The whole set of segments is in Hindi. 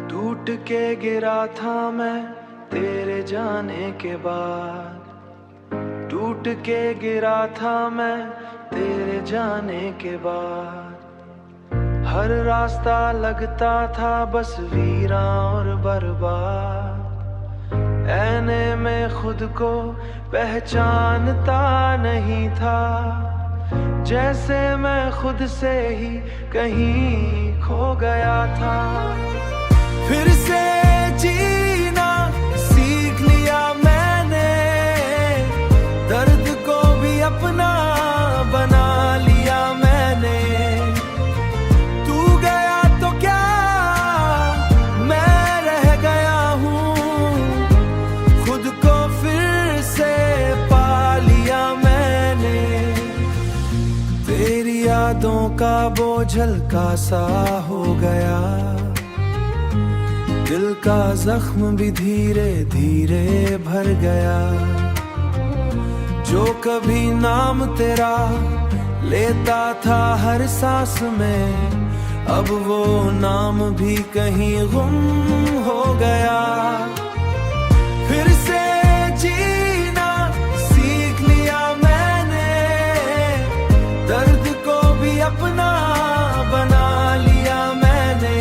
टूट के गिरा था मैं तेरे जाने के बाद, टूट के गिरा था मैं तेरे जाने के बाद। हर रास्ता लगता था बस वीरां और बर्बाद। ऐने में खुद को पहचानता नहीं था, जैसे मैं खुद से ही कहीं खो गया था। फिर से जीना सीख लिया मैंने, दर्द को भी अपना बना लिया मैंने। तू गया तो क्या मैं रह गया हूँ, खुद को फिर से पा लिया मैंने। तेरी यादों का बोझ हल्का सा हो गया, दिल का जख्म भी धीरे धीरे भर गया। जो कभी नाम तेरा लेता था हर सांस में, अब वो नाम भी कहीं गुम हो गया। फिर से जीना सीख लिया मैंने, दर्द को भी अपना बना लिया मैंने।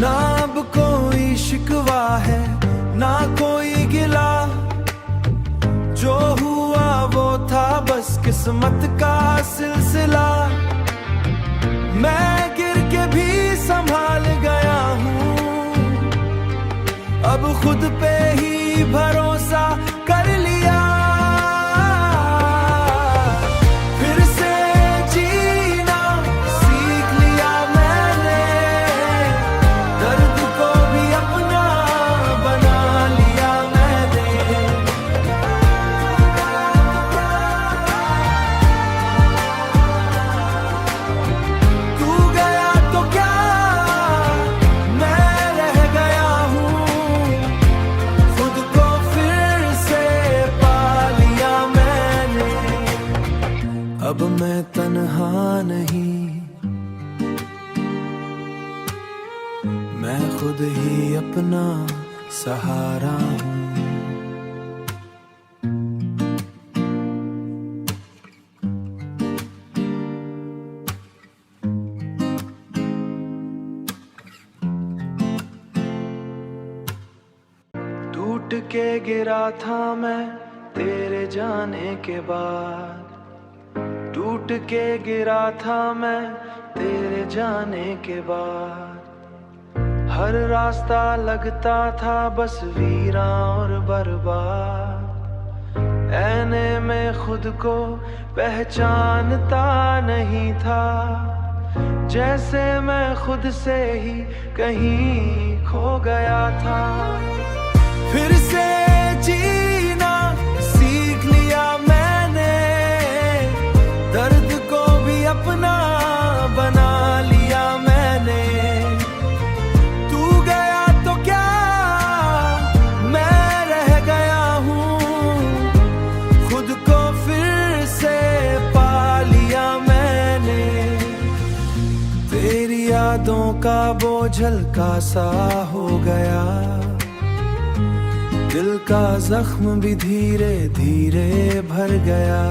ना अब कोई शिकवा है ना कोई गिला, जो हुआ वो था बस किस्मत का सिलसिला। मैं गिर के भी संभाल गया हूँ, अब खुद पे ही भरोसा कर लिया। अब मैं तन्हा नहीं, मैं खुद ही अपना सहारा हूँ। टूट के गिरा था मैं तेरे जाने के बाद, टूट के गिरा था मैं तेरे जाने के बाद। हर रास्ता लगता था बस वीरां और बर्बाद। ऐने में खुद को पहचानता नहीं था, जैसे मैं खुद से ही कहीं खो गया था। फिर से जीना सीख लिया मैंने, दर्द को भी अपना बना लिया मैंने। तू गया तो क्या मैं रह गया हूँ, खुद को फिर से पा लिया मैंने। तेरी यादों का बोझ हल्का सा हो गया, दिल का जख्म भी धीरे धीरे भर गया।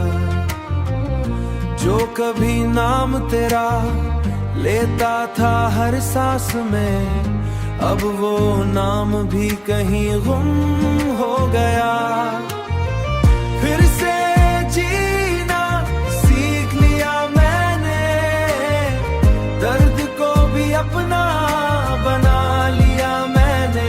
जो कभी नाम तेरा लेता था हर सांस में, अब वो नाम भी कहीं गुम हो गया। फिर से जीना सीख लिया मैंने, दर्द को भी अपना बना लिया मैंने।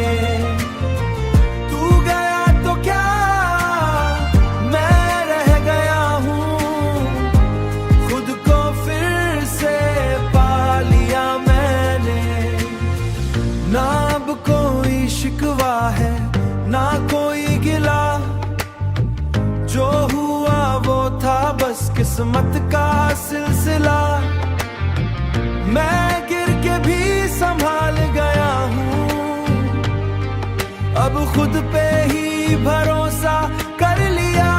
ना अब कोई शिकवा है ना कोई गिला, जो हुआ वो था बस किस्मत का सिलसिला। मैं गिर के भी संभाल गया हूँ, अब खुद पे ही भरोसा कर लिया,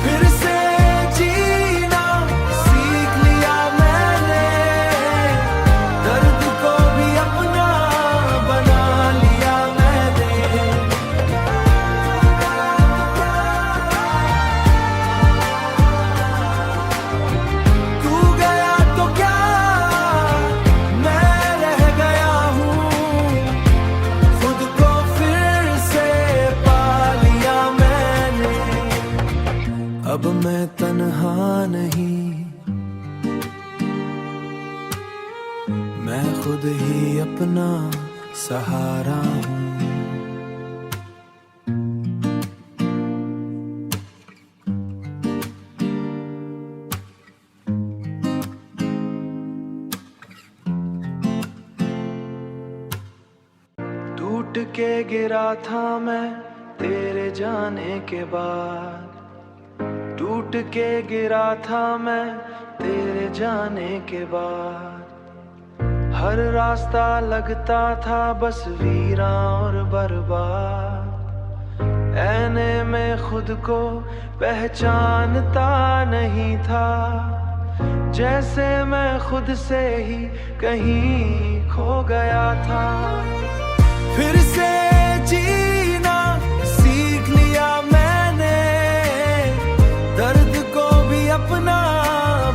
फिर से जीना सीख लिया मैंने, दर्द को भी अपना बना लिया मैंने। तू गया तो क्या मैं रह गया हूँ, खुद को फिर से पा लिया मैंने। अब मैं तन्हा नहीं, मैं खुद ही अपना सहारा हूँ। टूट के गिरा था मैं तेरे जाने के बाद, टूट के गिरा था मैं तेरे जाने के बाद। हर रास्ता लगता था बस वीरां और बर्बाद, ऐने में खुद को पहचानता नहीं था, जैसे मैं खुद से ही कहीं खो गया था। फिर से जीना सीख लिया मैंने, दर्द को भी अपना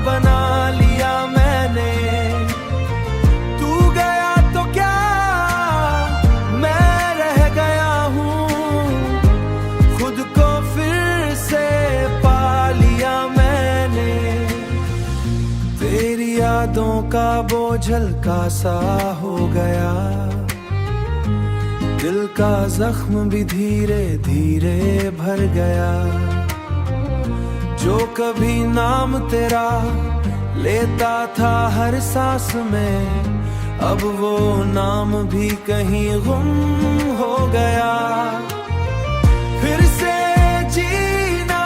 बना लिया मैंने। तू गया तो क्या मैं रह गया हूँ, खुद को फिर से पा लिया मैंने। तेरी यादों का बोझ हल्का सा हो गया, दिल का जख्म भी धीरे धीरे भर गया। जो कभी नाम तेरा लेता था हर सांस में, अब वो नाम भी कहीं गुम हो गया। फिर से जीना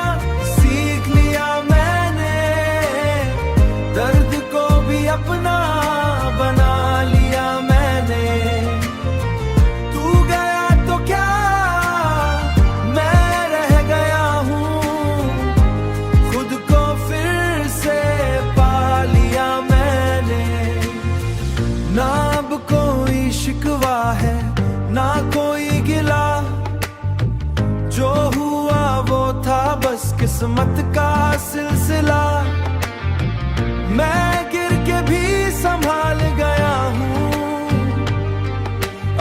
सीख लिया मैंने, दर्द को भी अपना बना लिया मैंने। ना अब कोई शिकवा है ना कोई गिला, जो हुआ वो था बस किस्मत का सिलसिला। मैं गिर के भी संभाल गया हूँ,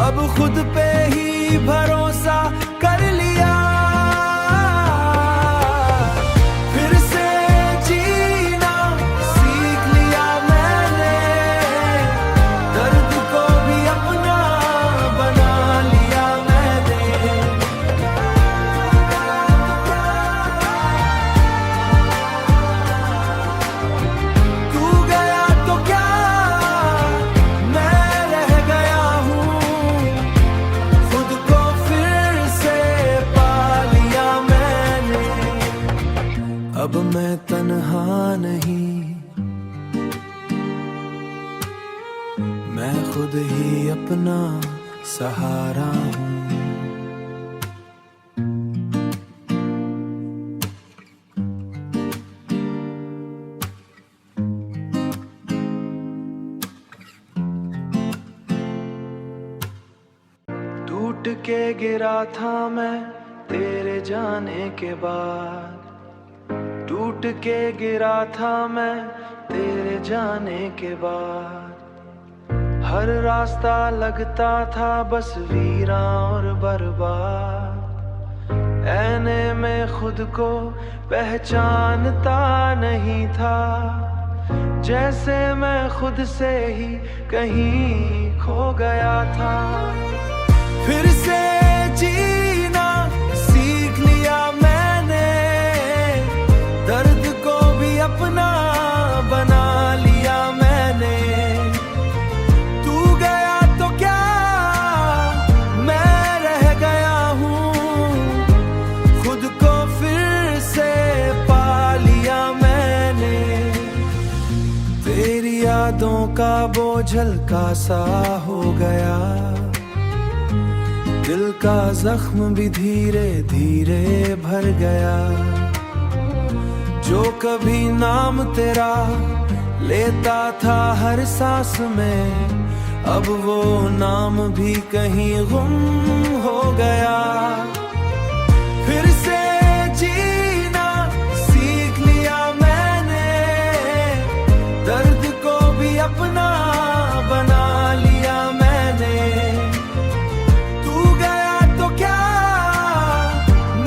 अब खुद पे ही भरोसा कर लिया। अब मैं तन्हा नहीं, मैं खुद ही अपना सहारा हूँ। टूट के गिरा था मैं तेरे जाने के बाद, टूट के गिरा था मैं तेरे जाने के बाद। हर रास्ता लगता था बस वीरां और बर्बाद, ऐने में खुद को पहचानता नहीं था, जैसे मैं खुद से ही कहीं खो गया था। फिर से जीना सीख लिया मैंने, दर्द को भी अपना बना लिया मैंने। तू गया तो क्या मैं रह गया हूँ, खुद को फिर से पा लिया मैंने। तेरी यादों का बोझ हल्का सा हो गया, दिल का जख्म भी धीरे धीरे भर गया। जो कभी नाम तेरा लेता था हर सांस में, अब वो नाम भी कहीं गुम हो गया। फिर से जीना सीख लिया मैंने, दर्द को भी अपना बना लिया मैंने। तू गया तो क्या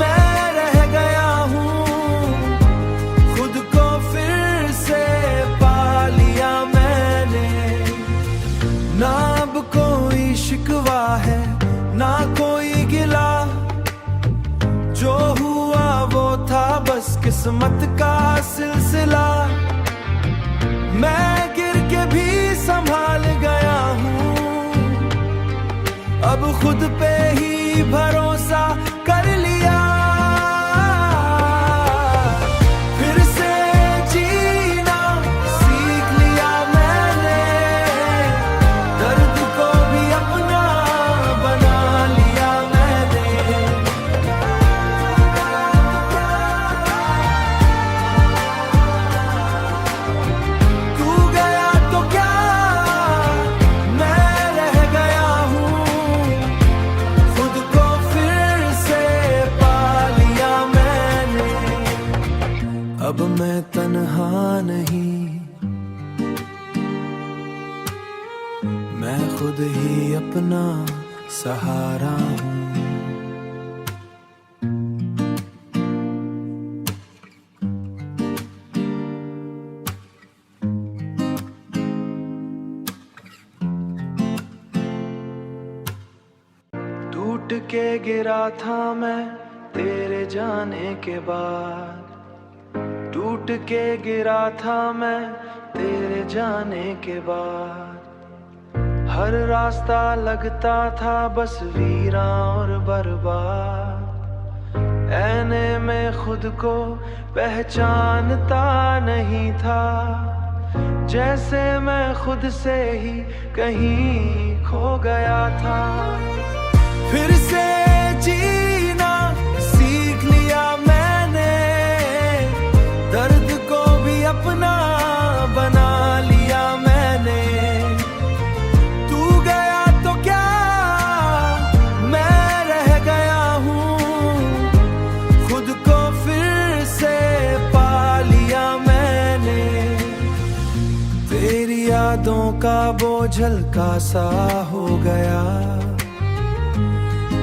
मैं रह गया हूँ, खुद को फिर से पा लिया मैंने। ना अब कोई शिकवा है ना कोई गिला, जो हुआ वो था बस किस्मत का सिलसिला। मैं गिर के भी संभाल गया हूँ, अब खुद पे ही भरोसा कर लिया। फिर से जीना सीख लिया मैंने, दर्द को भी अपना बना लिया मैंने। तू गया तो क्या मैं रह गया हूँ, खुद को फिर से पा लिया मैंने। अब मैं तन्हा नहीं, मैं खुद ही अपना सहारा हूँ। टूट के गिरा था मैं तेरे जाने के बाद, टूट के गिरा था मैं तेरे जाने के बाद। हर रास्ता लगता था बस वीरां और बर्बाद। ऐने में खुद को पहचानता नहीं था, जैसे मैं खुद से ही कहीं खो गया था। फिर से जीना सीख लिया मैंने, दर्द को भी अपना बना लिया मैंने। तू गया तो क्या मैं रह गया हूँ, खुद को फिर से पा लिया मैंने। तेरी यादों का बोझ हल्का सा हो गया,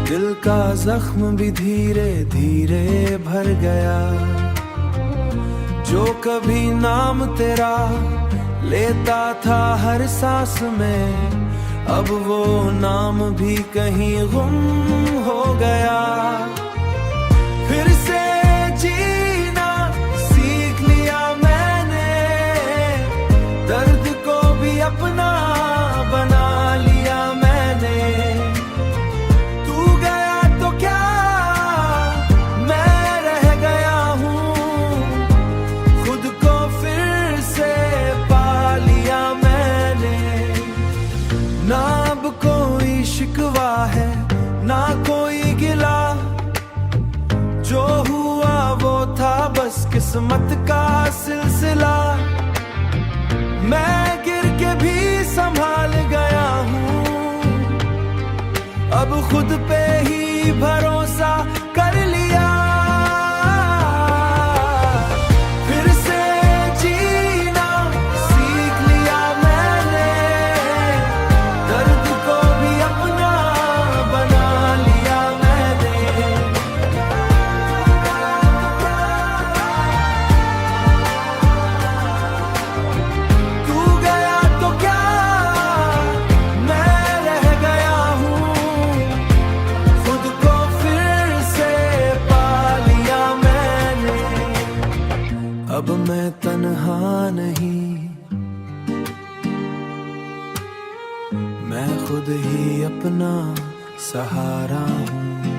दिल का जख्म भी धीरे धीरे भर गया। जो कभी नाम तेरा लेता था हर सांस में, अब वो नाम भी कहीं गुम हो गया। फिर से जीना सीख लिया मैंने, दर्द को भी अपना बना लिया मैंने। ना अब कोई शिकवा है ना कोई गिला, जो हुआ वो था बस किस्मत का सिलसिला। मैं गिर के भी संभाल गया हूँ, अब खुद पे ही भरोसा कर लिया। अब मैं तन्हा नहीं, मैं खुद ही अपना सहारा हूँ।